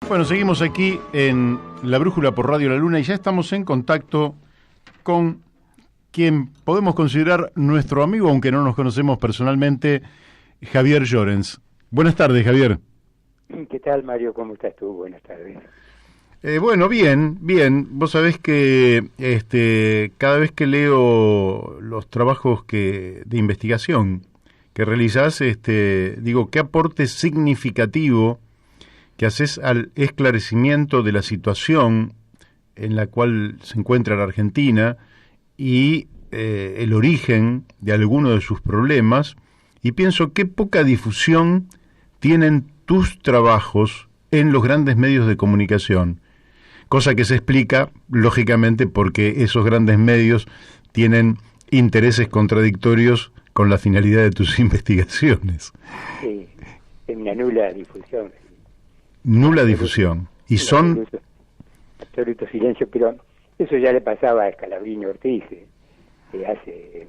Bueno, seguimos aquí en La Brújula por Radio La Luna y ya estamos en contacto con quien podemos considerar nuestro amigo, aunque no nos conocemos personalmente, Javier Llorens. Buenas tardes, Javier. ¿Qué tal, Mario? ¿Cómo estás tú? Buenas tardes. Bueno, bien. Vos sabés que cada vez que leo los trabajos de investigación que realizás, digo, qué aporte significativo que haces al esclarecimiento de la situación en la cual se encuentra la Argentina y el origen de algunos de sus problemas, y pienso qué poca difusión tienen tus trabajos en los grandes medios de comunicación, cosa que se explica, lógicamente, porque esos grandes medios tienen intereses contradictorios con la finalidad de tus investigaciones. Sí, es una nula difusión. Nula difusión. Y son... Absoluto silencio, pero eso ya le pasaba a Scalabrini Ortiz, hace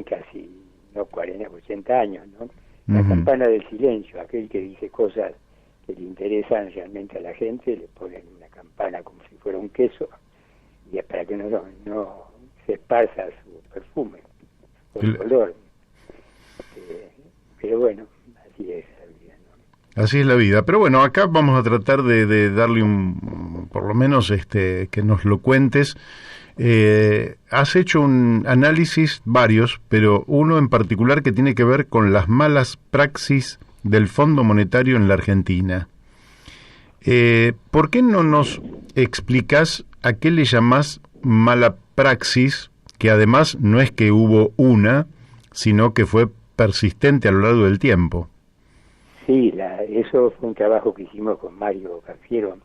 casi, no 40, 80 años, ¿no? La campana del silencio, aquel que dice cosas que le interesan realmente a la gente, le ponen una campana como si fuera un queso, y es para que no se esparza su perfume, o su olor. Pero bueno, así es la vida, ¿no? Así es la vida. Pero bueno, acá vamos a tratar de darle por lo menos que nos lo cuentes. Has hecho un análisis, varios, pero uno en particular que tiene que ver con las malas praxis del Fondo Monetario en la Argentina. ¿Por qué no nos explicás a qué le llamás mala praxis, que además no es que hubo una, sino que fue persistente a lo largo del tiempo? Sí, eso fue un trabajo que hicimos con Mario Cafiero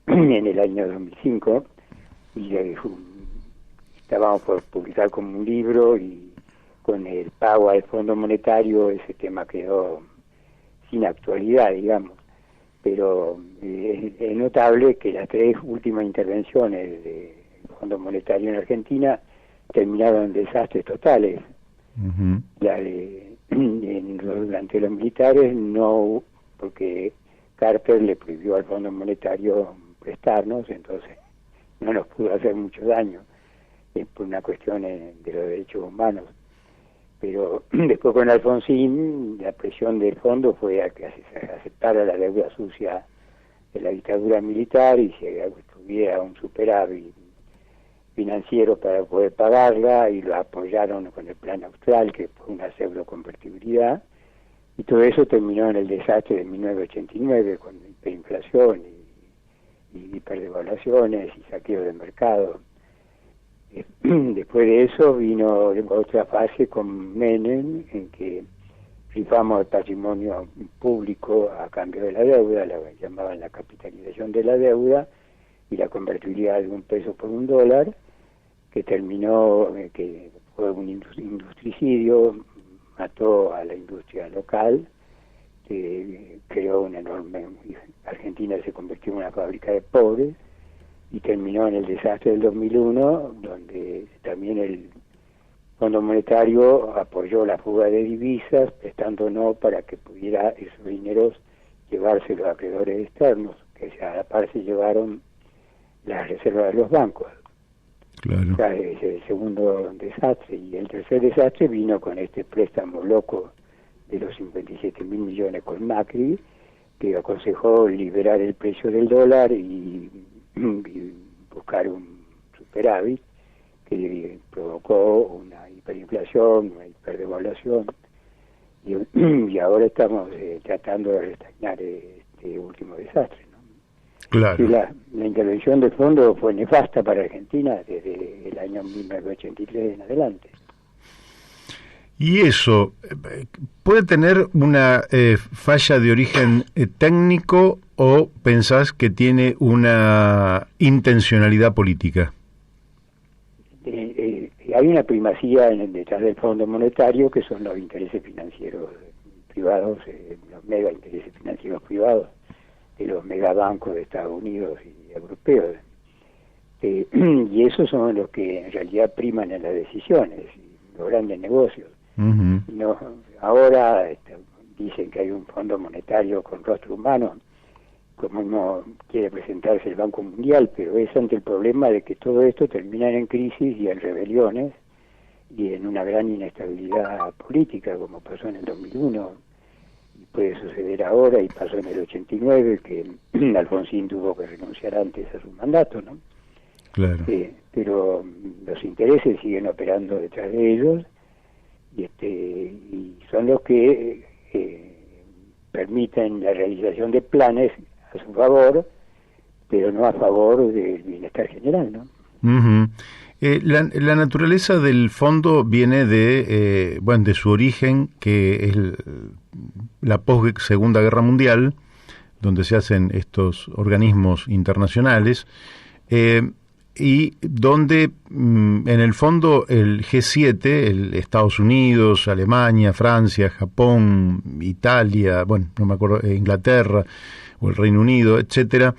en el año 2005, y estábamos por publicar como un libro, y con el pago al Fondo Monetario ese tema quedó sin actualidad, digamos. Pero es notable que las 3 últimas intervenciones del Fondo Monetario en Argentina terminaron en desastres totales. Uh-huh. Durante los militares no, porque Carter le prohibió al Fondo Monetario prestarnos, entonces no nos pudo hacer mucho daño, por una cuestión de los derechos humanos. Pero después con Alfonsín, la presión del fondo fue a que se aceptara la deuda sucia de la dictadura militar y se tuviera un superávit financiero para poder pagarla, y lo apoyaron con el plan austral, que fue una pseudoconvertibilidad, y todo eso terminó en el desastre de 1989 con hiperinflación y hiperdevaluaciones y saqueo de mercado. Después de eso vino otra fase con Menem, en que rifamos el patrimonio público a cambio de la deuda, la llamaban la capitalización de la deuda, y la convertibilidad de $1 por $1, que terminó, que fue un industricidio, mató a la industria local, que creó una enorme... Argentina se convirtió en una fábrica de pobres, y terminó en el desastre del 2001, donde también el Fondo Monetario apoyó la fuga de divisas, prestándonos para que pudiera esos dineros llevarse los acreedores externos, que a la par se llevaron las reservas de los bancos. Claro. O sea, ese es el segundo desastre. Y el tercer desastre vino con este préstamo loco de los 57.000 millones con Macri, que aconsejó liberar el precio del dólar y buscar un superávit, que provocó una hiperinflación, una hiperdevaluación, y ahora estamos tratando de restañar este último desastre, ¿no? Claro. Y la intervención del fondo fue nefasta para Argentina desde el año 1983 en adelante. ¿Y eso puede tener una falla de origen técnico, o pensás que tiene una intencionalidad política? Hay una primacía detrás del Fondo Monetario, que son los intereses financieros privados, los mega intereses financieros privados de los megabancos de Estados Unidos y europeos. Y esos son los que en realidad priman en las decisiones, los grandes negocios. Uh-huh. Ahora dicen que hay un Fondo Monetario con rostro humano, como no quiere presentarse el Banco Mundial, pero es ante el problema de que todo esto termina en crisis y en rebeliones y en una gran inestabilidad política, como pasó en el 2001, y puede suceder ahora, y pasó en el 89, que Alfonsín tuvo que renunciar antes a su mandato, ¿no? Claro. Pero los intereses siguen operando detrás de ellos, y son los que permiten la realización de planes a su favor, pero no a favor del bienestar general, ¿no? Uh-huh. La naturaleza del fondo viene de su origen, que es la post-Segunda Guerra Mundial, donde se hacen estos organismos internacionales, y donde en el fondo el G7, Estados Unidos, Alemania, Francia, Japón, Italia, no me acuerdo, Inglaterra o el Reino Unido, etcétera,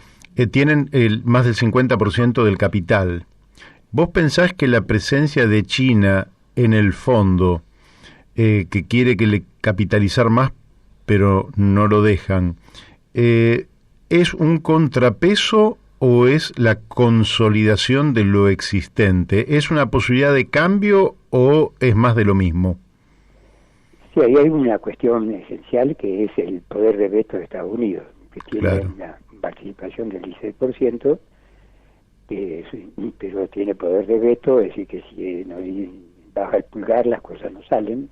tienen más del 50% del capital. ¿Vos pensás que la presencia de China en el fondo, que quiere capitalizar más, pero no lo dejan, es un contrapeso o es la consolidación de lo existente? ¿Es una posibilidad de cambio o es más de lo mismo? Sí, ahí hay una cuestión esencial, que es el poder de veto de Estados Unidos, que tiene una participación del 16%, pero tiene poder de veto, es decir, que si no baja el pulgar las cosas no salen,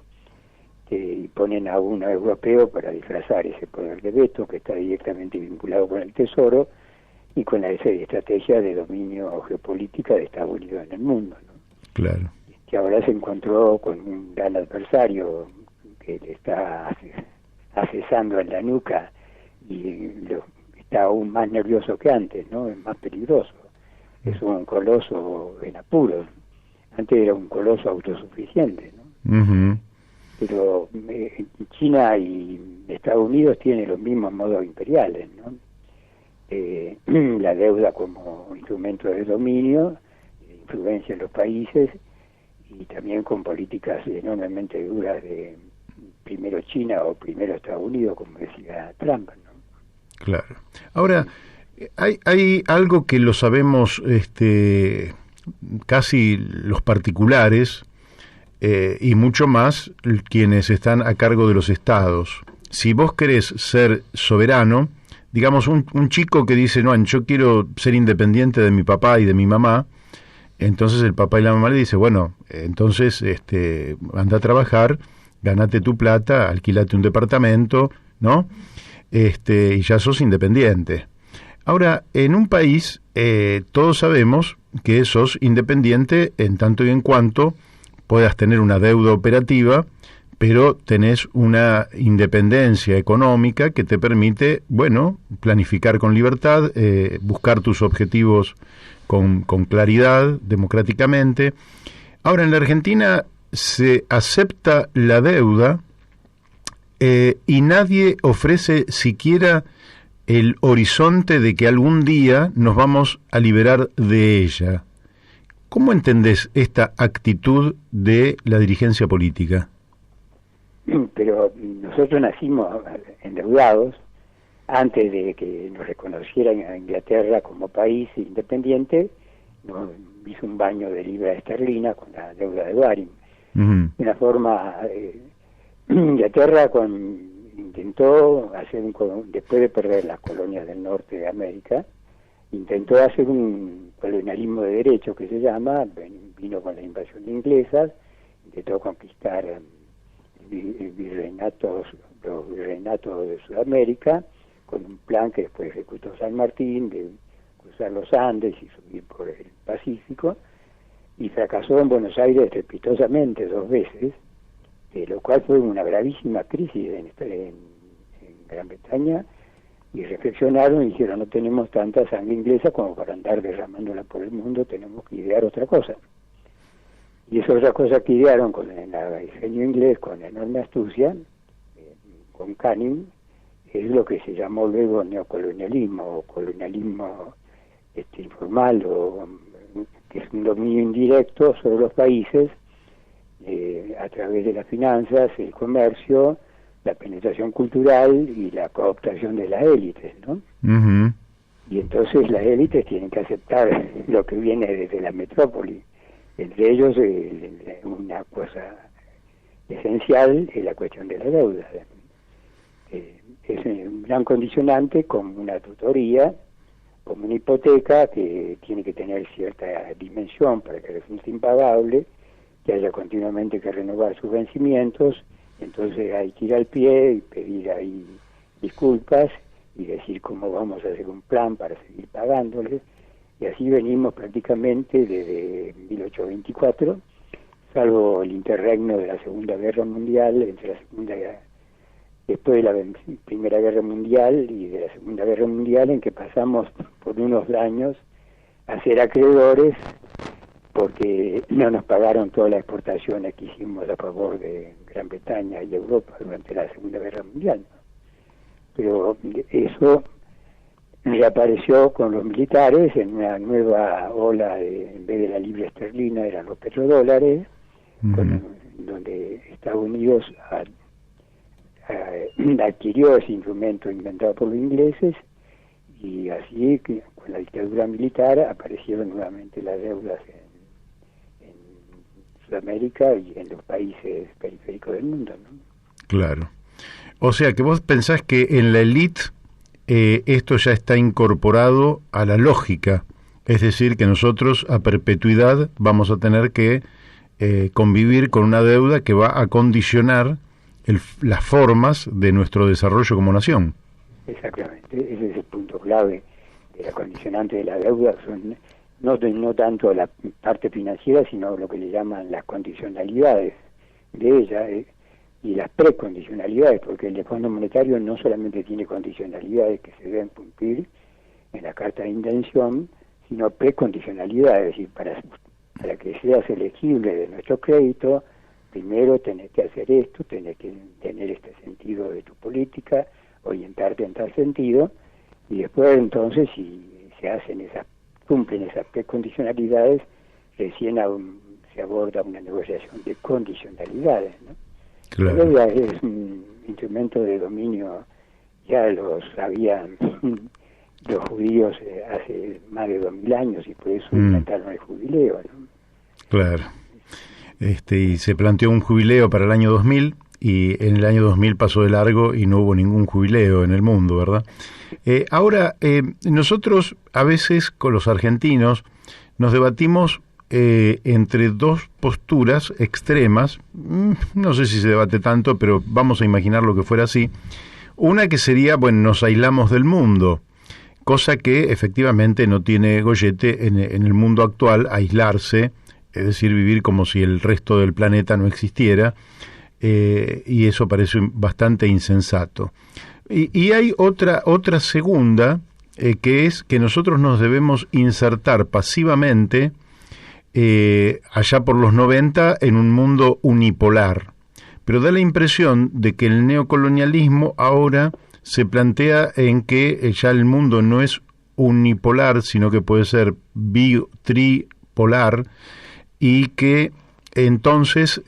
y ponen a un europeo para disfrazar ese poder de veto, que está directamente vinculado con el Tesoro y con la estrategia de dominio geopolítica de Estados Unidos en el mundo, ¿no? Claro. Que ahora se encontró con un gran adversario que le está accesando en la nuca y está aún más nervioso que antes, ¿no? Es más peligroso. Es un coloso en apuros. Antes era un coloso autosuficiente, ¿no? Uh-huh. Pero China y Estados Unidos tienen los mismos modos imperiales, ¿no? La deuda como instrumento de dominio, influencia en los países, y también con políticas enormemente duras de primero China o primero Estados Unidos, como decía Trump, ¿no? Claro. Ahora, hay algo que lo sabemos casi los particulares, y mucho más quienes están a cargo de los estados. Si vos querés ser soberano, digamos un chico que dice, no, yo quiero ser independiente de mi papá y de mi mamá, entonces el papá y la mamá le dicen, bueno, entonces anda a trabajar, ganate tu plata, alquilate un departamento, ¿no? Y ya sos independiente. Ahora, en un país, todos sabemos que sos independiente en tanto y en cuanto puedas tener una deuda operativa, pero tenés una independencia económica que te permite, planificar con libertad, buscar tus objetivos con claridad, democráticamente. Ahora, en la Argentina se acepta la deuda, y nadie ofrece siquiera el horizonte de que algún día nos vamos a liberar de ella. ¿Cómo entendés esta actitud de la dirigencia política? Pero nosotros nacimos endeudados antes de que nos reconocieran a Inglaterra como país independiente. Nos hizo un baño de libra esterlina con la deuda de Baring. Uh-huh. De una forma, Inglaterra intentó hacer después de perder las colonias del norte de América, intentó hacer un colonialismo de derecho que se llama, vino con la invasión inglesa, intentó conquistar los virreinatos de Sudamérica, con un plan que después ejecutó San Martín, de cruzar los Andes y subir por el Pacífico, y fracasó en Buenos Aires estrepitosamente 2 veces, lo cual fue una gravísima crisis en Gran Bretaña, y reflexionaron y dijeron, no tenemos tanta sangre inglesa como para andar derramándola por el mundo, tenemos que idear otra cosa. Y esa otra cosa que idearon con el ingenio inglés, con enorme astucia, con Canning, es lo que se llamó luego neocolonialismo, o colonialismo informal, que es un dominio indirecto sobre los países, a través de las finanzas, el comercio, la penetración cultural y la cooptación de las élites, ¿no? Ujú. Y entonces las élites tienen que aceptar lo que viene desde la metrópoli. Entre ellos, una cosa esencial es la cuestión de la deuda. Es un gran condicionante como una tutoría, como una hipoteca que tiene que tener cierta dimensión para que resulte impagable, que haya continuamente que renovar sus vencimientos. Entonces hay que ir al pie y pedir ahí disculpas y decir cómo vamos a hacer un plan para seguir pagándoles. Y así venimos prácticamente desde 1824, salvo el interregno de la Segunda Guerra Mundial, después de la Primera Guerra Mundial y de la Segunda Guerra Mundial, en que pasamos por unos años a ser acreedores porque no nos pagaron todas las exportaciones que hicimos a favor de Gran Bretaña y Europa durante la Segunda Guerra Mundial, ¿no? Pero eso reapareció con los militares en una nueva ola, en vez de la libra esterlina eran los petrodólares, donde Estados Unidos adquirió ese instrumento inventado por los ingleses, y así con la dictadura militar aparecieron nuevamente las deudas en Sudamérica y en los países periféricos del mundo, ¿no? Claro. O sea que vos pensás que en la élite esto ya está incorporado a la lógica, es decir, que nosotros a perpetuidad vamos a tener que convivir con una deuda que va a condicionar las formas de nuestro desarrollo como nación. Exactamente, ese es el punto clave de la condicionante de la deuda, son no tanto la parte financiera, sino lo que le llaman las condicionalidades de ella, y las precondicionalidades, porque el Fondo Monetario no solamente tiene condicionalidades que se deben cumplir en la carta de intención, sino precondicionalidades, es decir, para que seas elegible de nuestro crédito, primero tenés que hacer esto, tenés que tener este sentido de tu política, orientarte en tal sentido, y después entonces si cumplen esas precondicionalidades, recién se aborda una negociación de condicionalidades, ¿no? Claro. La deuda es un instrumento de dominio, ya lo sabían los judíos hace más de 2000 años, y por eso inventaron el jubileo, ¿no? Claro. Y se planteó un jubileo para el año 2000, y en el año 2000 pasó de largo y no hubo ningún jubileo en el mundo, ¿verdad? Ahora, nosotros a veces con los argentinos nos debatimos entre dos posturas extremas, no sé si se debate tanto, pero vamos a imaginar lo que fuera así. Una que sería, bueno, nos aislamos del mundo, cosa que efectivamente no tiene gollete en el mundo actual, aislarse, es decir, vivir como si el resto del planeta no existiera, y eso parece bastante insensato. Y hay otra segunda, que es que nosotros nos debemos insertar pasivamente allá por los 90 en un mundo unipolar, pero da la impresión de que el neocolonialismo ahora se plantea en que ya el mundo no es unipolar, sino que puede ser tripolar, y que entonces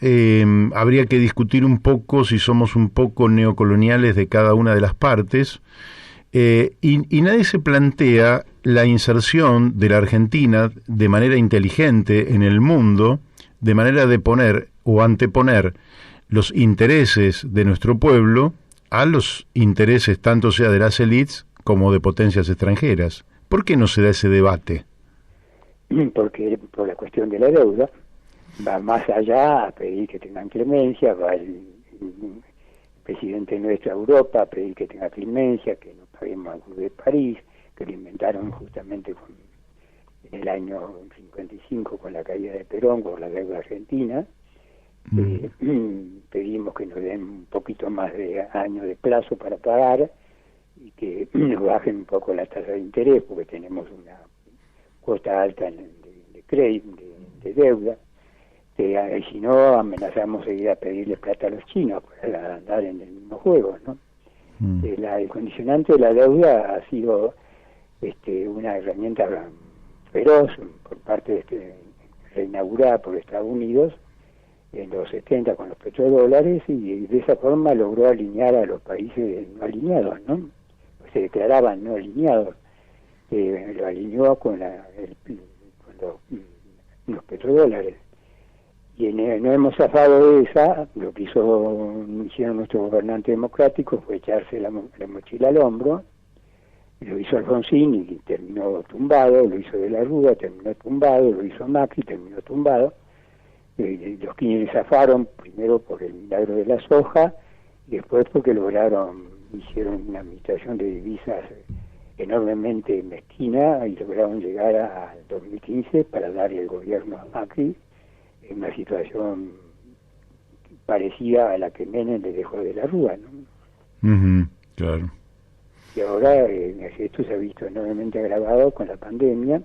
habría que discutir un poco si somos un poco neocoloniales de cada una de las partes, y nadie se plantea la inserción de la Argentina de manera inteligente en el mundo, de manera de poner o anteponer los intereses de nuestro pueblo a los intereses tanto sea de las élites como de potencias extranjeras. ¿Por qué no se da ese debate? Porque por la cuestión de la deuda va más allá a pedir que tengan clemencia, va el presidente de nuestra Europa a pedir que tenga clemencia, que no paguemos al Club de París, que lo inventaron justamente en el año 55 con la caída de Perón, con la deuda argentina. Pedimos que nos den un poquito más de años de plazo para pagar y que nos bajen un poco la tasa de interés, porque tenemos una cuota alta de crédito, de deuda. Y si no, amenazamos seguir a pedirle plata a los chinos para andar en el mismo juego, ¿no? El condicionante de la deuda ha sido una herramienta feroz por parte reinaugurada por Estados Unidos, en los 70 con los petrodólares, y de esa forma logró alinear a los países no alineados, ¿no? Se declaraban no alineados. Lo alineó con los petrodólares. Y no hemos zafado de esa. Lo que hicieron nuestros gobernantes democráticos fue echarse la mochila al hombro. Lo hizo Alfonsín y terminó tumbado, lo hizo De la Rúa, terminó tumbado, lo hizo Macri, terminó tumbado. Los Kirchner zafaron primero por el milagro de la soja y después porque hicieron una administración de divisas enormemente mezquina y lograron llegar al 2015 para dar el gobierno a Macri en una situación parecida a la que Menem le dejó De la Rúa, ¿no? Claro. Y ahora esto se ha visto enormemente agravado con la pandemia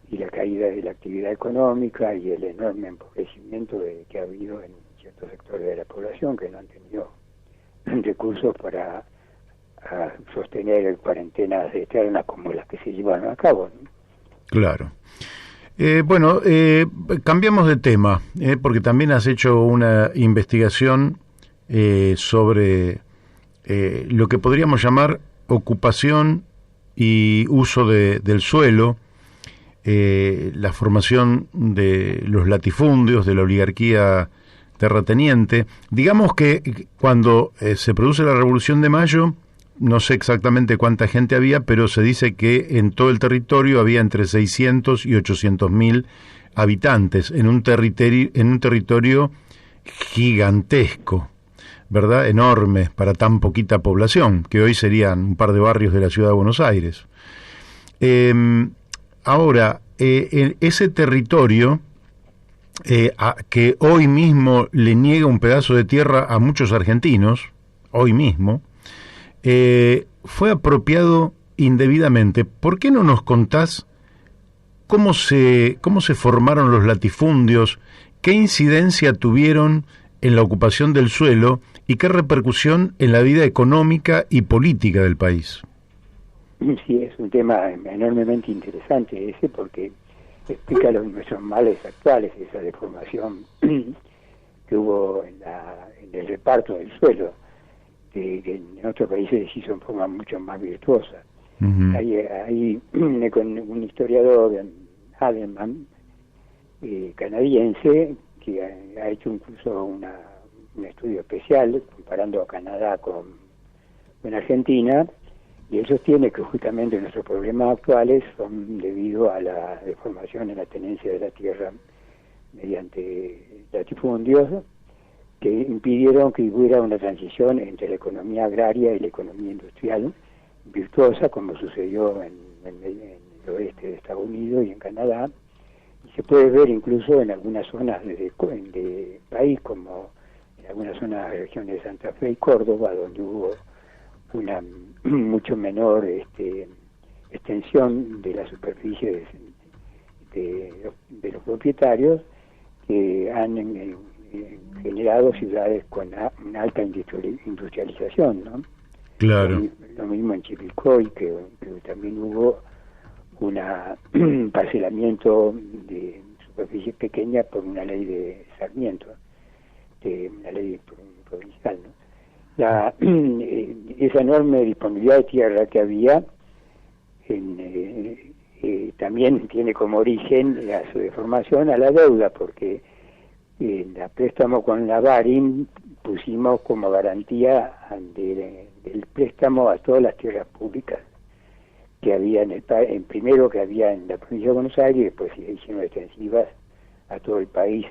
y la caída de la actividad económica y el enorme empobrecimiento que ha habido en ciertos sectores de la población que no han tenido recursos para sostener cuarentenas eternas como las que se llevaron a cabo, ¿no? Claro. Bueno, cambiamos de tema, porque también has hecho una investigación sobre lo que podríamos llamar ocupación y uso del suelo, la formación de los latifundios, de la oligarquía terrateniente. Digamos que cuando se produce la Revolución de Mayo, no sé exactamente cuánta gente había, pero se dice que en todo el territorio había entre 600 y 800.000 habitantes, en un territorio gigantesco, ¿verdad? Enorme para tan poquita población, que hoy serían un par de barrios de la ciudad de Buenos Aires. Ahora, ese territorio que hoy mismo le niega un pedazo de tierra a muchos argentinos, hoy mismo, fue apropiado indebidamente. ¿Por qué no nos contás cómo se formaron los latifundios, qué incidencia tuvieron en la ocupación del suelo y qué repercusión en la vida económica y política del país? Sí, es un tema enormemente interesante ese, porque explica nuestros males actuales, esa deformación que hubo en el reparto del suelo, que en otros países se hizo en forma mucho más virtuosa. Hay un historiador, Adelman, canadiense, que ha hecho incluso un estudio especial comparando a Canadá con Argentina, y él sostiene que justamente nuestros problemas actuales son debido a la deformación en la tenencia de la tierra mediante latifundios, que impidieron que hubiera una transición entre la economía agraria y la economía industrial virtuosa, como sucedió en el oeste de Estados Unidos y en Canadá, y se puede ver incluso en algunas zonas de país, como en algunas zonas de regiones de Santa Fe y Córdoba, donde hubo una mucho menor extensión de la superficie de los propietarios, que han generado ciudades con una alta industrialización, ¿no? Claro. Lo mismo en Chivilcoy, que también hubo un parcelamiento de superficie pequeña por una ley de Sarmiento, una ley provincial, ¿no? Esa enorme disponibilidad de tierra que había también tiene como origen su deformación a la deuda, porque en el préstamo con la Barin pusimos como garantía del préstamo a todas las tierras públicas que había primero que había en la provincia de Buenos Aires, y después se hicieron extensivas a todo el país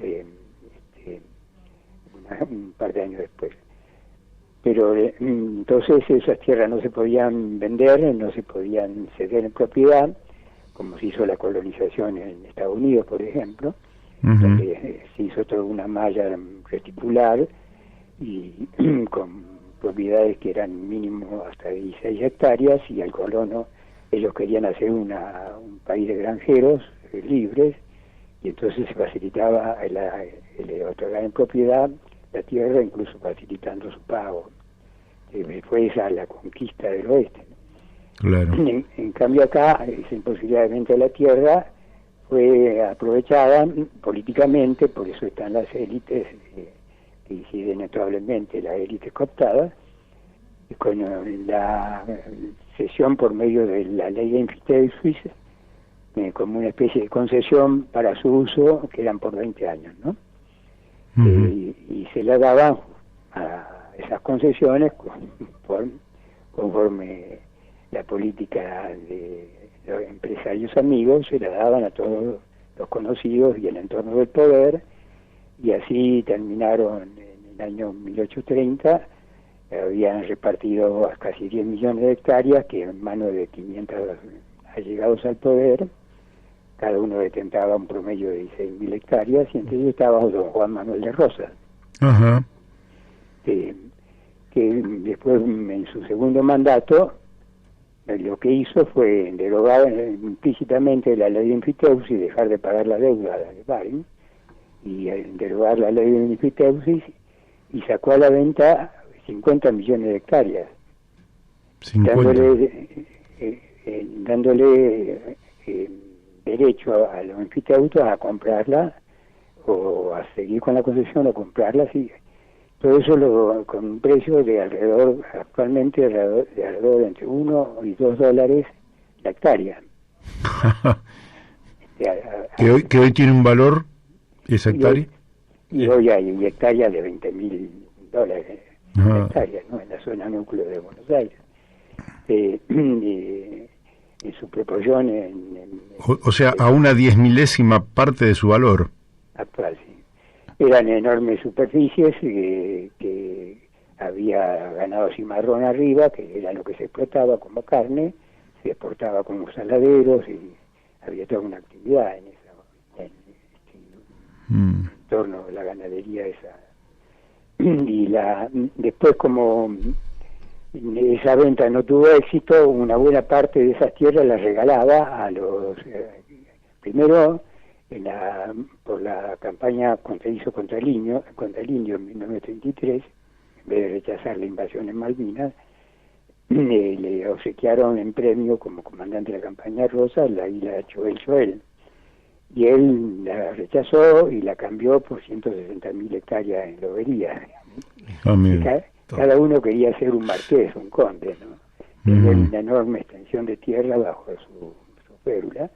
un par de años después. Pero entonces esas tierras no se podían vender, no se podían ceder en propiedad, como se hizo la colonización en Estados Unidos, por ejemplo, donde se hizo toda una malla reticular y con propiedades que eran mínimo hasta 16 hectáreas, y al colono ellos querían hacer un país de granjeros libres, y entonces se facilitaba el otorgar en propiedad la tierra, incluso facilitando su pago. Fue esa la conquista del oeste, ¿no? Claro. En cambio acá, esa imposibilidad de venta de la tierra fue aprovechada políticamente, por eso están las élites que inciden notablemente, las élites cooptadas, y con la cesión por medio de la ley de enfiteusis, como una especie de concesión para su uso, que eran por 20 años, ¿no? Y se la daban a esas concesiones conforme la política de los empresarios amigos, se la daban a todos los conocidos y el entorno del poder, y así terminaron en el año 1830, habían repartido casi 10 millones de hectáreas, que en manos de 500 allegados al poder, cada uno detentaba un promedio de 16.000 hectáreas, y entre ellos estaba don Juan Manuel de Rosas, que después, en su segundo mandato, lo que hizo fue derogar implícitamente la ley de enfiteusis y dejar de pagar la deuda de Baring, y derogar la ley de enfiteusis, y sacó a la venta 50 millones de hectáreas, 50. dándole derecho a los enfiteutos a comprarla, o a seguir con la concesión, o comprarla, sí. Todo eso con un precio de actualmente alrededor de entre 1 y 2 dólares la hectárea. que hoy tiene un valor esa hectárea. Y hoy hay hectáreas de $20.000 la hectárea, ¿no? En la zona núcleo de Buenos Aires. En su proporción o sea, a una 10.000ª parte de su valor actual, sí. Eran enormes superficies que había ganado cimarrón arriba, que era lo que se explotaba como carne, se exportaba como saladeros, y había toda una actividad en torno a la ganadería esa. Y después, como esa venta no tuvo éxito, una buena parte de esas tierras las regalaba a los primero por la campaña que hizo contra el indio en 1933, en vez de rechazar la invasión en Malvinas, le obsequiaron en premio como comandante de la campaña Rosa la isla Choel, y él la rechazó y la cambió por 160.000 hectáreas en lobería. Cada uno quería ser un marqués, un conde, ¿no? Tenía una enorme extensión de tierra bajo su férula.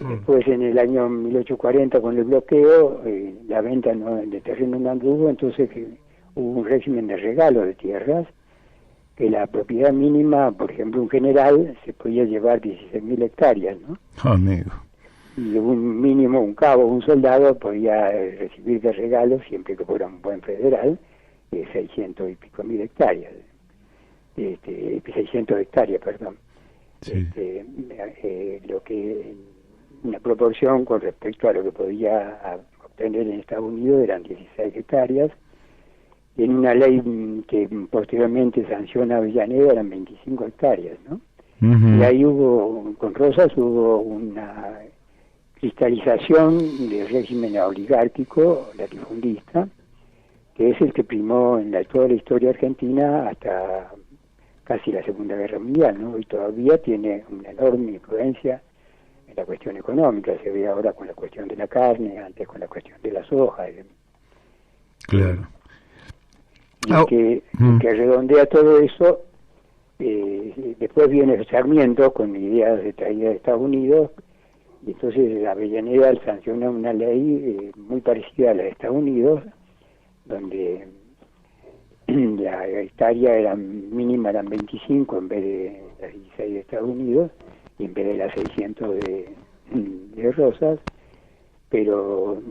Después, en el año 1840, con el bloqueo, la venta de terreno no anduvo, entonces hubo un régimen de regalo de tierras, que la propiedad mínima, por ejemplo, un general se podía llevar 16.000 hectáreas, ¿no? Amigo. Y un mínimo, un cabo, un soldado podía recibir de regalo, siempre que fuera un buen federal, 600 y pico mil hectáreas. 600 hectáreas, perdón. Sí. Lo que una proporción con respecto a lo que podía obtener en Estados Unidos eran 16 hectáreas, y en una ley que posteriormente sanciona Avellaneda eran 25 hectáreas, ¿no? Y ahí con Rosas hubo una cristalización del régimen oligárquico, latifundista, que es el que primó en toda la historia argentina hasta casi la Segunda Guerra Mundial, ¿no? Y todavía tiene una enorme influencia en la cuestión económica. Se ve ahora con la cuestión de la carne, antes con la cuestión de la soja. Claro. Y que redondea todo eso. Después viene Sarmiento con ideas de traída de Estados Unidos, y entonces Avellaneda sanciona una ley muy parecida a la de Estados Unidos, donde la hectárea mínima eran 25 en vez de las 16 de Estados Unidos, y en vez de las 600 de Rosas, pero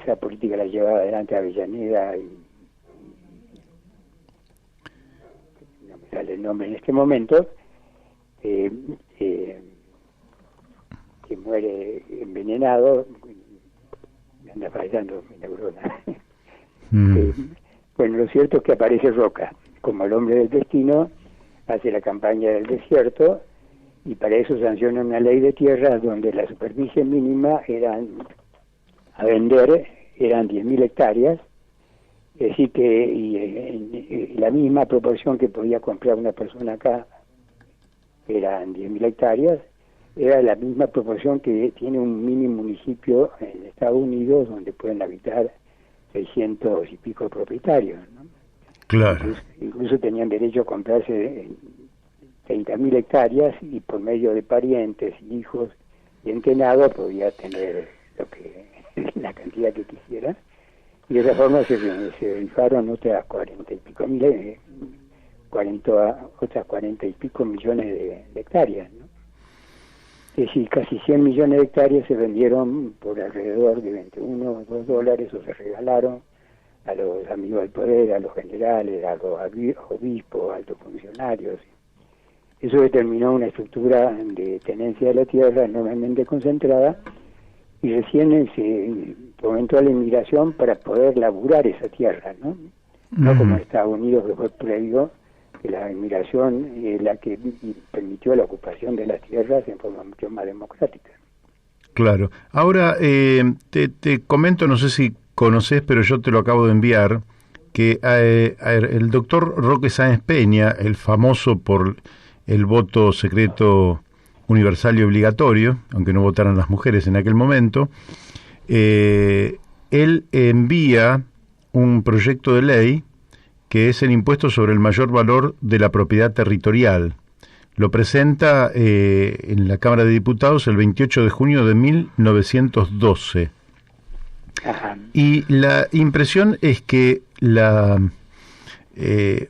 esa política la llevaba adelante Avellaneda, y no me sale el nombre en este momento, que muere envenenado. Me anda fallando mi neurona. Bueno, lo cierto es que aparece Roca como el hombre del destino, hace la campaña del desierto, y para eso sanciona una ley de tierras donde la superficie mínima a vender eran 10.000 hectáreas, es decir que la misma proporción que podía comprar una persona acá eran 10.000 hectáreas, era la misma proporción que tiene un mini municipio en Estados Unidos, donde pueden habitar 600 y pico propietarios, ¿no? Claro. Incluso tenían derecho a comprarse 30.000 hectáreas, y por medio de parientes, hijos y entenados podía tener la cantidad que quisiera, y de esa forma se rifaron otras 40 y pico millones de hectáreas, ¿no? Es decir, casi 100 millones de hectáreas se vendieron por alrededor de 21 o 2 dólares, o se regalaron a los amigos del poder, a los generales, a los obispos, altos funcionarios. Eso determinó una estructura de tenencia de la tierra enormemente concentrada, y recién se fomentó la inmigración para poder laburar esa tierra, ¿no? No como en Estados Unidos, que fue previo, que la inmigración es la que permitió la ocupación de las tierras en forma mucho más democrática. Claro. Ahora, te comento, no sé si conoces, pero yo te lo acabo de enviar, que el doctor Roque Sáenz Peña, el famoso por el voto secreto universal y obligatorio, aunque no votaran las mujeres en aquel momento, él envía un proyecto de ley que es el impuesto sobre el mayor valor de la propiedad territorial. Lo presenta en la Cámara de Diputados el 28 de junio de 1912. Ajá. Y la impresión es que la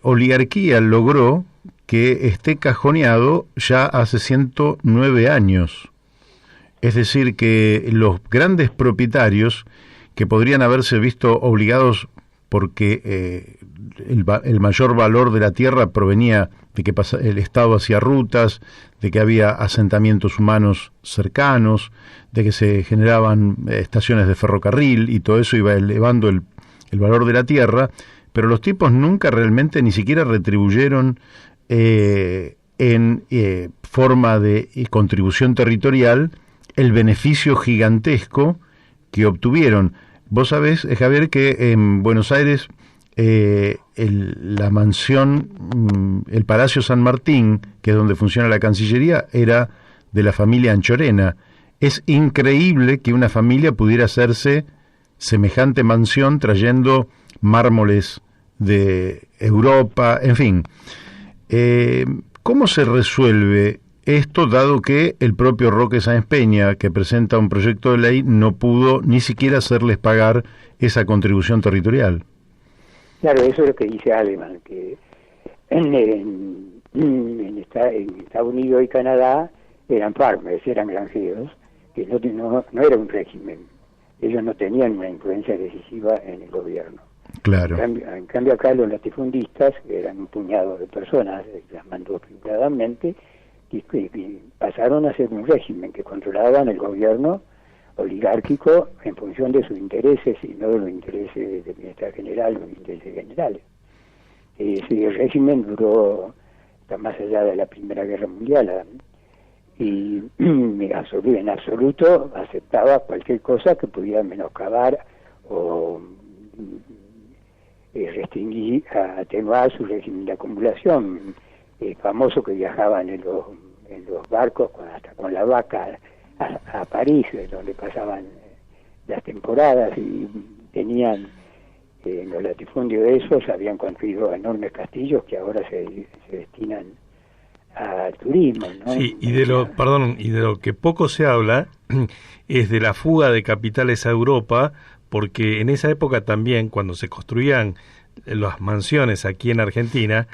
oligarquía logró que esté cajoneado ya hace 109 años. Es decir, que los grandes propietarios, que podrían haberse visto obligados porque el mayor valor de la tierra provenía de que el Estado hacía rutas, de que había asentamientos humanos cercanos, de que se generaban estaciones de ferrocarril, y todo eso iba elevando el valor de la tierra, pero los tipos nunca realmente ni siquiera retribuyeron en forma de contribución territorial el beneficio gigantesco que obtuvieron. Vos sabés, Javier, que en Buenos Aires la mansión, el Palacio San Martín, que es donde funciona la Cancillería, era de la familia Anchorena. Es increíble que una familia pudiera hacerse semejante mansión trayendo mármoles de Europa, en fin. ¿Cómo se resuelve esto, dado que el propio Roque Sáenz Peña, que presenta un proyecto de ley, no pudo ni siquiera hacerles pagar esa contribución territorial? Claro, eso es lo que dice Aleman, que en Estados Unidos y Canadá eran farmers, eran granjeros, que no era un régimen. Ellos no tenían una influencia decisiva en el gobierno. Claro. En cambio acá los latifundistas, que eran un puñado de personas, las mandó privadamente, y pasaron a ser un régimen que controlaban el gobierno oligárquico en función de sus intereses, y no de los intereses del bienestar general, los intereses generales. Ese régimen duró hasta más allá de la Primera Guerra Mundial, y en absoluto aceptaba cualquier cosa que pudiera menoscabar o restringir, atenuar su régimen de acumulación. Famoso que viajaban en los barcos hasta con la vaca a París, donde pasaban las temporadas, y tenían en los latifundios de esos habían construido enormes castillos que ahora se destinan al turismo, ¿no? Sí, y de lo que poco se habla es de la fuga de capitales a Europa, porque en esa época también, cuando se construían las mansiones aquí en Argentina,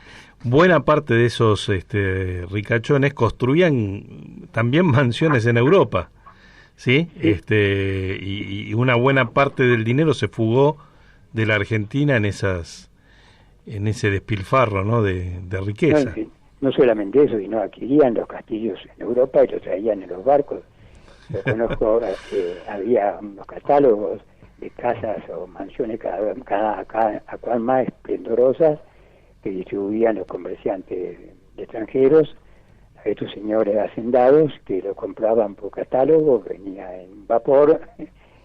buena parte de esos ricachones construían también mansiones en Europa, ¿sí? Y una buena parte del dinero se fugó de la Argentina en ese despilfarro, ¿no?, de riqueza. No solamente eso, sino adquirían los castillos en Europa y los traían en los barcos. Yo conozco, había unos catálogos de casas o mansiones cada cual más esplendorosas que distribuían los comerciantes de extranjeros a estos señores hacendados, que lo compraban por catálogo, venía en vapor,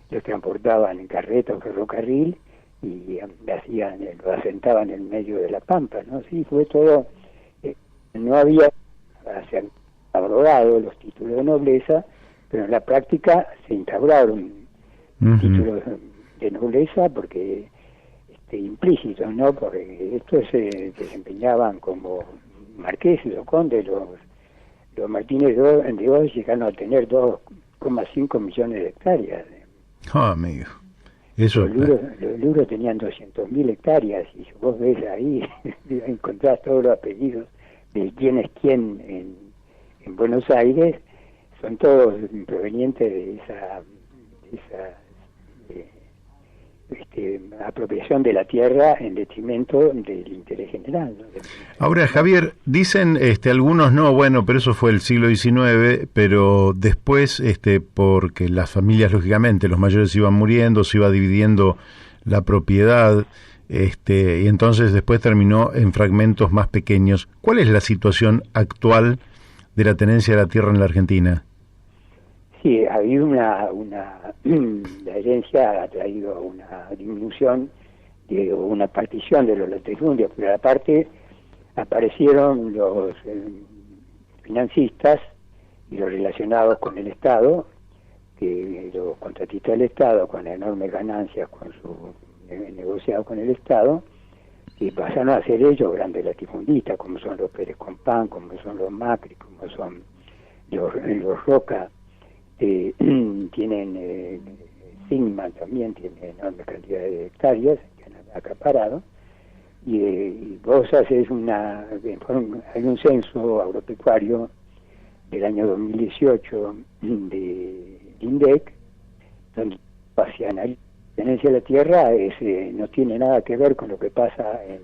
los transportaban en carreta o ferrocarril y lo asentaban en medio de la pampa, ¿no? Sí, fue todo, no había homologados los títulos de nobleza, pero en la práctica se instauraron títulos de nobleza porque implícitos, ¿no? Porque estos se desempeñaban como marqueses o condes, los Martínez de Oz llegaron a tener 2,5 millones de hectáreas. Amigo. Eso Los libros tenían 200.000 hectáreas y si vos ves ahí, encontrás todos los apellidos de quién es quién en Buenos Aires, son todos provenientes de esa apropiación de la tierra en detrimento del interés general, ¿no? Ahora, Javier, dicen algunos no, bueno, pero eso fue el siglo XIX, pero después, porque las familias, lógicamente, los mayores iban muriendo, se iba dividiendo la propiedad, y entonces después terminó en fragmentos más pequeños. ¿Cuál es la situación actual de la tenencia de la tierra en la Argentina? Sí, había la herencia ha traído una disminución, una partición de los latifundios, pero aparte aparecieron los financistas y los relacionados con el Estado, que los contratistas del Estado con enormes ganancias con su negociado con el Estado, y pasaron a ser ellos grandes latifundistas, como son los Pérez Compán, como son los Macri, como son los Roca. Tienen Sigma también tiene enormes cantidades de hectáreas que han acaparado y vos haces hay un censo agropecuario del año 2018 de INDEC donde hacia la tenencia de la tierra no tiene nada que ver con lo que pasa en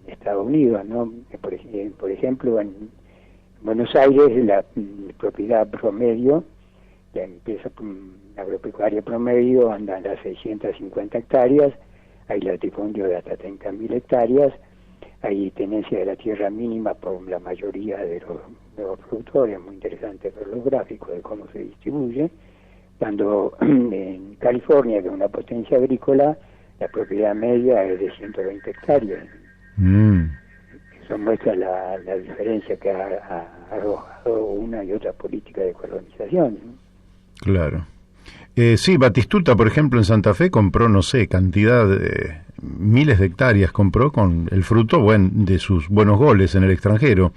Estados Unidos, ¿no? Por ejemplo, en Buenos Aires la propiedad promedio, la empresa agropecuaria promedio anda en las 650 hectáreas, hay latifundio de hasta 30.000 hectáreas, hay tenencia de la tierra mínima por la mayoría de los productores, muy interesante ver los gráficos de cómo se distribuye, cuando en California, que es una potencia agrícola, la propiedad media es de 120 hectáreas. Eso muestra la diferencia que ha arrojado una y otra política de colonización, ¿no? Claro. Sí, Batistuta, por ejemplo, en Santa Fe compró, no sé, cantidad de miles de hectáreas, compró con el fruto de sus buenos goles en el extranjero.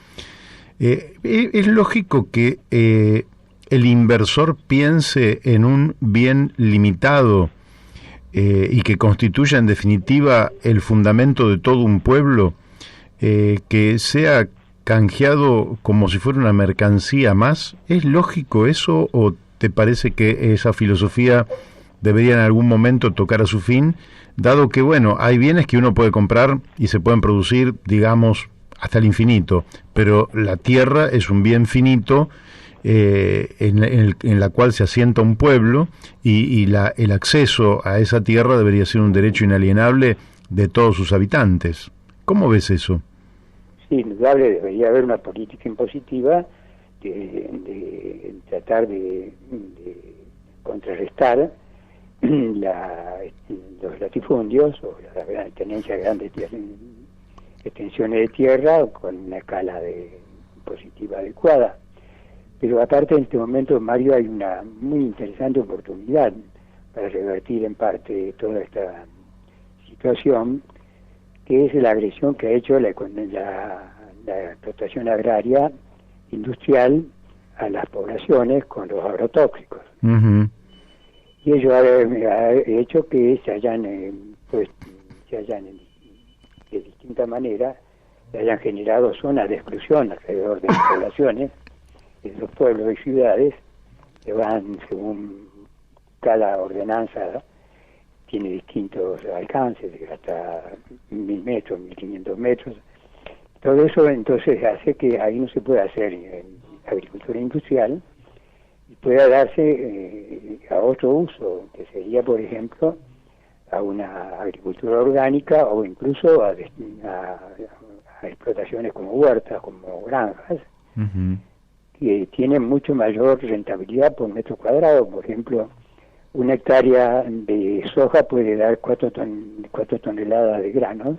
Es lógico que el inversor piense en un bien limitado y que constituya en definitiva el fundamento de todo un pueblo, que sea canjeado como si fuera una mercancía más. ¿Es lógico eso o te parece que esa filosofía debería en algún momento tocar a su fin, dado que, bueno, hay bienes que uno puede comprar y se pueden producir, digamos, hasta el infinito, pero la tierra es un bien finito en la cual se asienta un pueblo y el acceso a esa tierra debería ser un derecho inalienable de todos sus habitantes? ¿Cómo ves eso? Sí, indudable, debería haber una política impositiva de tratar de contrarrestar los latifundios o la tenencia de grandes extensiones de tierra con una escala impositiva adecuada. Pero aparte en este momento, Mario, hay una muy interesante oportunidad para revertir en parte toda esta situación, que es la agresión que ha hecho la explotación agraria industrial a las poblaciones con los agrotóxicos. Uh-huh. Y ello ha hecho que se hayan de distinta manera se hayan generado zonas de exclusión alrededor de las poblaciones, de los pueblos y ciudades, que van según cada ordenanza tiene distintos alcances, hasta 1.000 metros, 1.500 metros. Todo eso entonces hace que ahí no se pueda hacer agricultura industrial y pueda darse a otro uso, que sería, por ejemplo, a una agricultura orgánica o incluso a explotaciones como huertas, como granjas, uh-huh, que tienen mucho mayor rentabilidad por metro cuadrado. Por ejemplo, una hectárea de soja puede dar 4 toneladas de granos,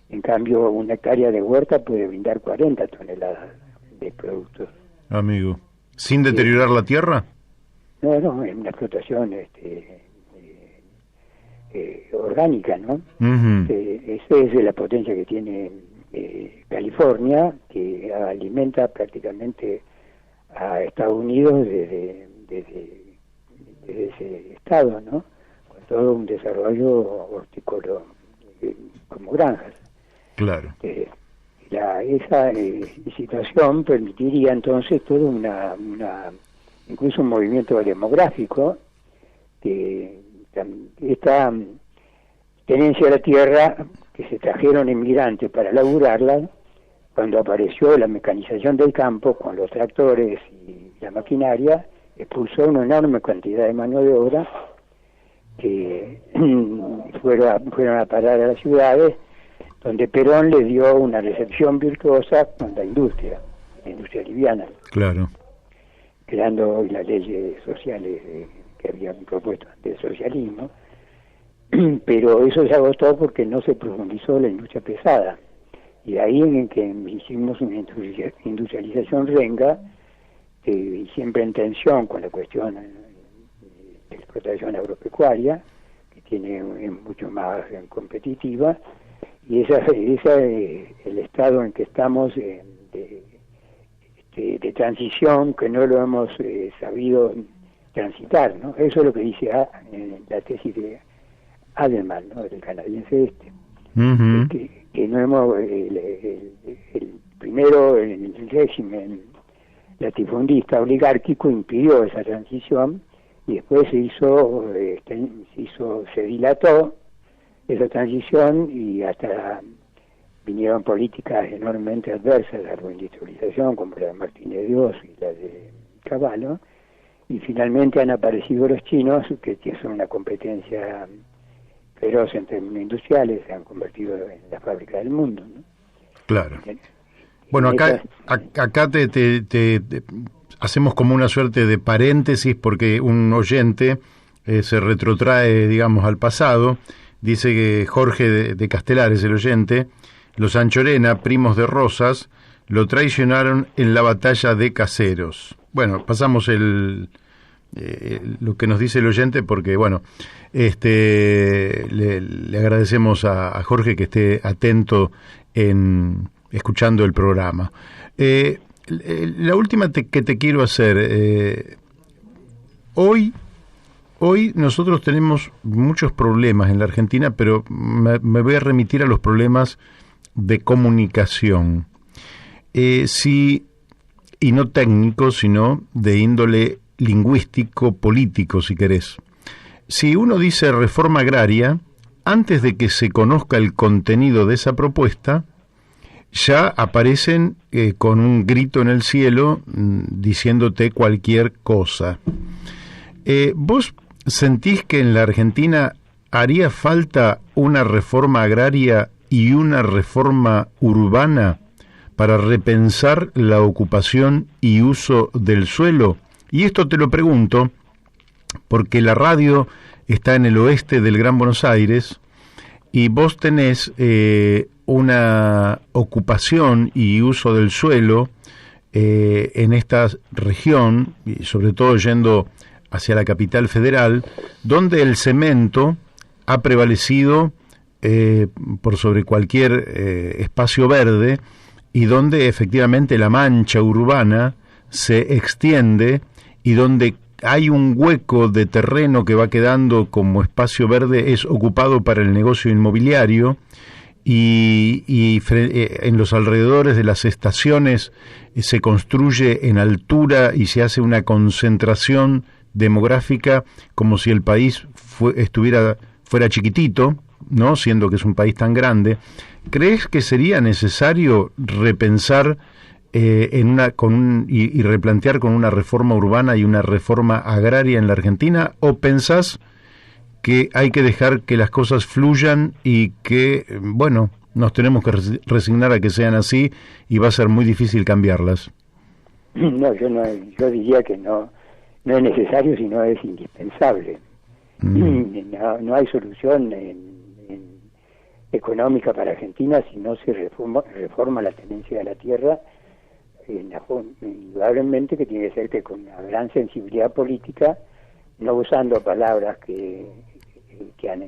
en cambio una hectárea de huerta puede brindar 40 toneladas de productos. Amigo, ¿sin deteriorar la tierra? No, es una explotación orgánica, ¿no? Ujú. Esa es la potencia que tiene California, que alimenta prácticamente a Estados Unidos desde ese estado, ¿no? Con todo un desarrollo hortícola como granjas. Claro. Esa situación permitiría entonces todo incluso un movimiento demográfico, que esta tenencia de la tierra, que se trajeron inmigrantes para laburarla, cuando apareció la mecanización del campo con los tractores y la maquinaria, expulsó una enorme cantidad de mano de obra que fueron a parar a las ciudades, donde Perón le dio una recepción virtuosa con la industria liviana. Claro. Creando hoy las leyes sociales que habían propuesto ante el socialismo, pero eso se agotó porque no se profundizó la industria pesada, y de ahí en que hicimos una industrialización renga, y siempre en tensión con la cuestión de explotación agropecuaria, que es mucho más competitiva, y esa el estado en que estamos de transición, que no lo hemos sabido transitar, ¿no? Eso es lo que dice en la tesis de Adelman, ¿no? Del canadiense Ujú. que no hemos primero el régimen latifundista oligárquico impidió esa transición, y después se dilató esa transición, y hasta vinieron políticas enormemente adversas a la agroindustrialización, como la de Martínez Dios y la de Cavallo, y finalmente han aparecido los chinos, que son una competencia feroz en términos industriales, se han convertido en la fábrica del mundo, ¿no? Claro. Bueno, acá te hacemos como una suerte de paréntesis, porque un oyente se retrotrae, digamos, al pasado. Dice que Jorge de Castelar es el oyente. Los Anchorena, primos de Rosas, lo traicionaron en la batalla de Caseros. Bueno, pasamos lo que nos dice el oyente, porque bueno, le agradecemos a Jorge que esté atento escuchando el programa. La última que te quiero hacer, hoy nosotros tenemos muchos problemas en la Argentina, pero me voy a remitir a los problemas de comunicación, y no técnicos, sino de índole lingüístico, político, si querés. Si uno dice reforma agraria, antes de que se conozca el contenido de esa propuesta, ya aparecen con un grito en el cielo diciéndote cualquier cosa. ¿Vos sentís que en la Argentina haría falta una reforma agraria y una reforma urbana para repensar la ocupación y uso del suelo? Y esto te lo pregunto porque la radio está en el oeste del Gran Buenos Aires, y vos tenés una ocupación y uso del suelo en esta región, y sobre todo yendo hacia la capital federal, donde el cemento ha prevalecido por sobre cualquier espacio verde, y donde efectivamente la mancha urbana se extiende, y donde hay un hueco de terreno que va quedando como espacio verde, es ocupado para el negocio inmobiliario, y en los alrededores de las estaciones se construye en altura y se hace una concentración demográfica como si el país fuera chiquitito, ¿no? Siendo que es un país tan grande. ¿Crees que sería necesario repensar y replantear con una reforma urbana y una reforma agraria en la Argentina, o pensás que hay que dejar que las cosas fluyan y que, bueno, nos tenemos que resignar a que sean así y va a ser muy difícil cambiarlas? No, yo diría que no es necesario, sino es indispensable. No hay solución económica para Argentina si no se reforma la tenencia de la tierra, indudablemente que tiene que ser que con una gran sensibilidad política, no usando palabras que han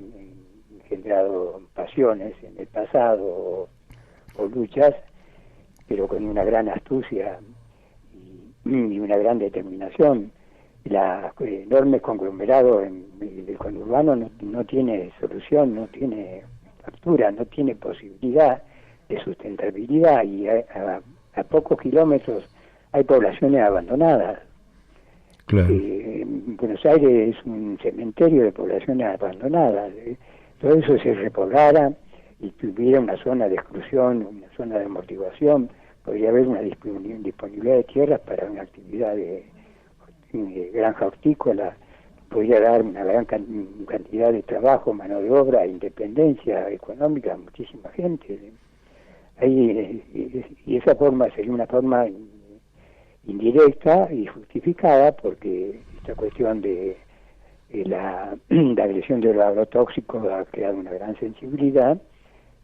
engendrado pasiones en el pasado o luchas, pero con una gran astucia y una gran determinación. La enorme conglomerado del conurbano no tiene solución, no tiene factura, no tiene posibilidad de sustentabilidad, y a pocos kilómetros hay poblaciones abandonadas. Claro. Buenos Aires es un cementerio de poblaciones abandonadas. Todo eso se repoblara y tuviera una zona de exclusión, una zona de amortiguación, podría haber una disponibilidad de tierras para una actividad de granja hortícola, podría dar una gran cantidad de trabajo, mano de obra, independencia económica a muchísima gente. Y esa forma sería una forma indirecta y justificada, porque esta cuestión de la agresión de los agrotóxicos ha creado una gran sensibilidad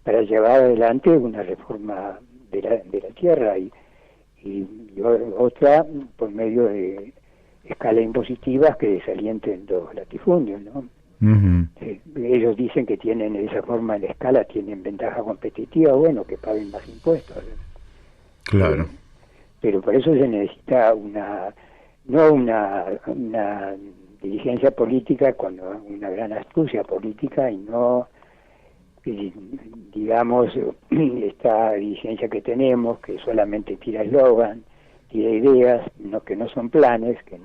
para llevar adelante una reforma de la tierra y otra por medio de escalas impositivas que desalienten los latifundios, ¿no? Uh-huh. Ellos dicen que tienen, de esa forma en la escala tienen ventaja competitiva, bueno, que paguen más impuestos. Claro. Pero por eso se necesita no una dirigencia política, con una gran astucia política, y no, digamos, esta dirigencia que tenemos, que solamente tira eslogan, tira ideas, que no son planes, que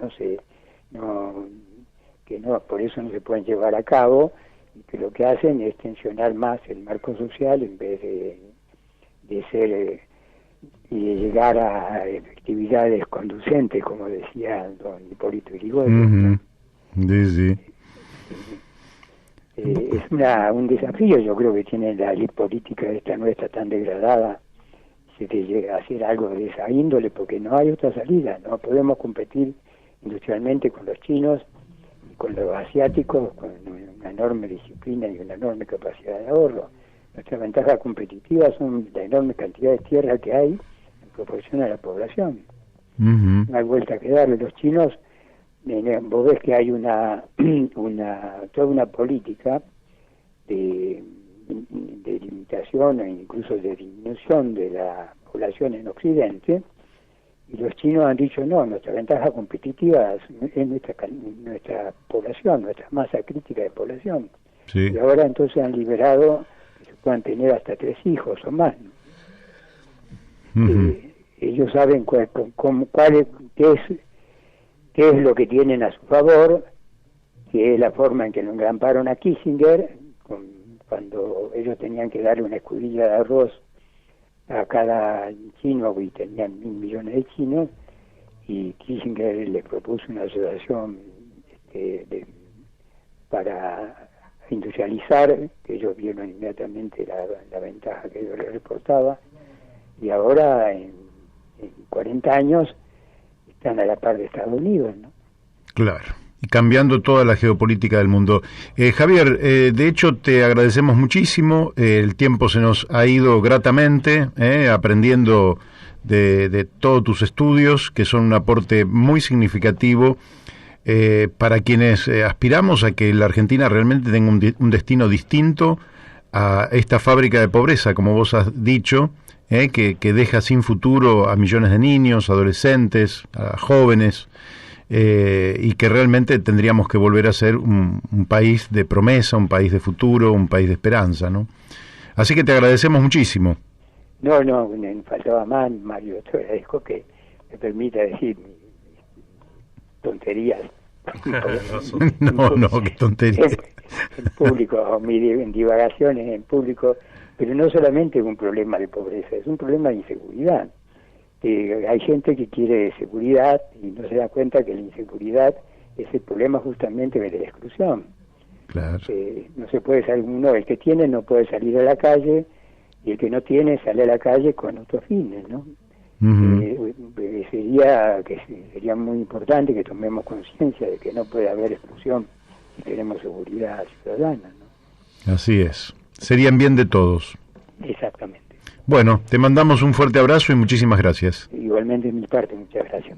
por eso no se pueden llevar a cabo, y que lo que hacen es tensionar más el marco social en vez de ser y de llegar a efectividades conducentes, como decía don Hipólito Yrigoyen. Uh-huh. Sí. Es un desafío, yo creo, que tiene la elite política esta nuestra tan degradada, si te llega a hacer algo de esa índole, porque no hay otra salida. No podemos competir industrialmente con los chinos y con los asiáticos con una enorme disciplina y una enorme capacidad de ahorro. Nuestra ventaja competitiva son la enorme cantidad de tierra que hay en proporción a la población. Uh-huh. No hay vuelta que darle. Los chinos, vos ves que hay toda una política de limitación e incluso de disminución de la población en Occidente, y los chinos han dicho no, nuestra ventaja competitiva es nuestra población, nuestra masa crítica de población. Sí. Y ahora entonces han liberado que se puedan tener hasta 3 hijos o más, ¿no? Uh-huh. Ellos saben qué es lo que tienen a su favor, que es la forma en que lo engramparon a Kissinger, cuando ellos tenían que darle una escudilla de arroz a cada chino, y tenían 1.000 millones de chinos, y Kissinger les propuso una asociación para industrializar, que ellos vieron inmediatamente la ventaja que ellos les reportaba, y ahora en 40 años están a la par de Estados Unidos, ¿no? Claro. Y cambiando toda la geopolítica del mundo. Javier, de hecho te agradecemos muchísimo, el tiempo se nos ha ido gratamente, aprendiendo de todos tus estudios, que son un aporte muy significativo para quienes aspiramos a que la Argentina realmente tenga un destino distinto a esta fábrica de pobreza, como vos has dicho, que deja sin futuro a millones de niños, adolescentes, a jóvenes, y que realmente tendríamos que volver a ser un país de promesa, un país de futuro, un país de esperanza, ¿no? Así que te agradecemos muchísimo. No, me faltaba más, Mario. Te agradezco que me permita decir mis tonterías. No, qué tonterías. En público, mis divagaciones en público, pero no solamente es un problema de pobreza, es un problema de inseguridad. Hay gente que quiere seguridad y no se da cuenta que la inseguridad es el problema justamente de la exclusión. Claro. No se puede salir, el que tiene no puede salir a la calle, y el que no tiene sale a la calle con otros fines, ¿no? Uh-huh. Sería muy importante que tomemos conciencia de que no puede haber exclusión si queremos seguridad ciudadana, ¿no? Así es. Sería en bien de todos. Exactamente. Bueno, te mandamos un fuerte abrazo y muchísimas gracias. Igualmente de mi parte, muchas gracias.